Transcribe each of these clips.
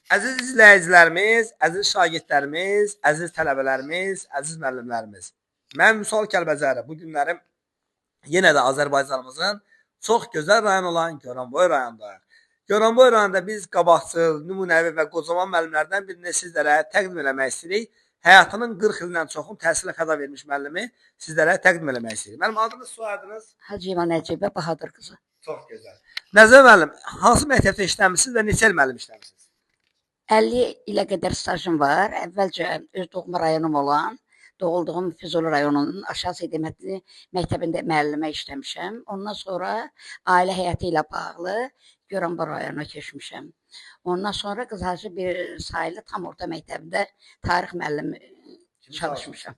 Əziz izləyicilərimiz, əziz şagirdlərimiz, əziz tələbələrimiz, əziz müəllimlərimiz. Mən Vüsal Kəlbəcəri. Bu günlərim yenə də Azərbaycanımızın çox gözəl rayon olan Goranboy rayondayıq. Goranboy rayonunda biz qabaqcıl, nümunəvi və qocaman müəllimlərdən birini sizlərə təqdim eləmək istəyirik. Həyatının 40 ildən çoxun təhsilə fəda vermiş müəllimi sizlərə təqdim eləmək istəyirik. Mənim adınız, soyadınız? Hacıyeva Nəcibə Bahadır qızı. Çox gözəl. Nəzər müəllim, hansı məktəbdə işləmisiniz və neçə il müəllim işləmisiniz? 50 ilə qədər stajım var. Əvvəlcə öz doğma rayonum olan, doğulduğum Füzuli rayonunun aşağı sedimətli məktəbində müəllimə işləmişəm. Ondan sonra ailə həyatı ilə bağlı Goranboy rayonuna keçmişəm. Ondan sonra Qızhacı bir sayılı tam orta məktəbində tarix müəllimi çalışmışam.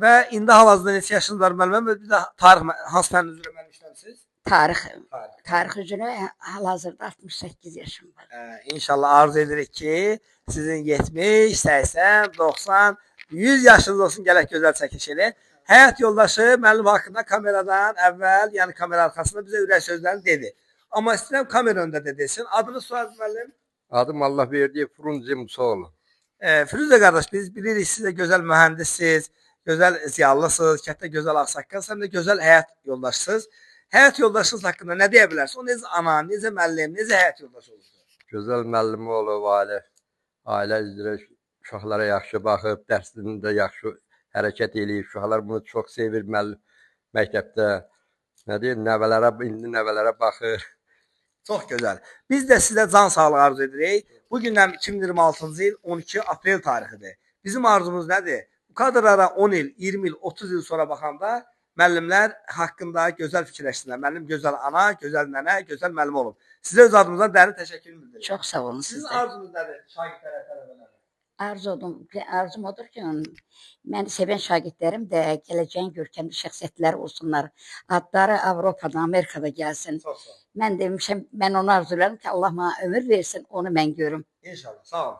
Və indi hal-hazırda neçə yaşınız var müəlliməm? Bir də tarix hansı fənn üzrə müəllim işləmisiniz? Tarix üzrə hal-hazırda 68 yaşım var. İnşallah arzu edirik ki, sizin 70, 80, 90, 100 yaşınız olsun, gələk gözəl çəkiş elə. Həyat yoldaşı müəllim haqqında kameradan əvvəl, yəni kamera arxasında bizə ürək sözlərini dedi. Amma istəyirəm kamera öndə də desin. Adınız, soyadınız müəllim? Adım Allah verdiyi Frunze Musaoğlu. Firuzə qardaş, biz bilirik siz də gözəl mühəndissiniz, gözəl ziyallısınız, kənddə gözəl ağsaqqalsınız, həm də gözəl həyat yoldaşısınız. Həyat yoldaşınız haqqında nə deyə bilərsiniz? O necə ana, necə müəllim, necə həyat yoldaşı olursunuz? Gözəl müəllimi olub, ailə üzrə uşaqlara yaxşı baxıb, dərsində yaxşı hərəkət eləyib. Uşaqlar bunu çox sevir məktəbdə. Nə deyir, indi nəvələrə baxır. Çox gözəl. Biz də sizə can sağlığı arzu edirik. Bu gündən 2026-cı il 12 aprel tarixidir. Bizim arzumuz nədir? Bu kadrlara 10 il, 20 il, 30 il sonra baxanda müəllimlər haqqında gözəl fikirləşsinlər. Müəllim gözəl ana, gözəl nənə, gözəl müəllim olub. Sizə öz adımızdan dərin təşəkkür bildirirəm. Çox sağ olun Sizin sizə. arzunuz nədir? Şagirdlərə, tələbələrə. Arzum odur ki, məni sevən şagirdlərim də gələcəyin görkəmli şəxsiyyətləri olsunlar. Adları Avropada, Amerikada gəlsin. Çox sağ olun. Mən demişəm, mən onu arzularım ki, Allah mənə ömür versin, onu mən görüm. İnşallah. Sağ olun.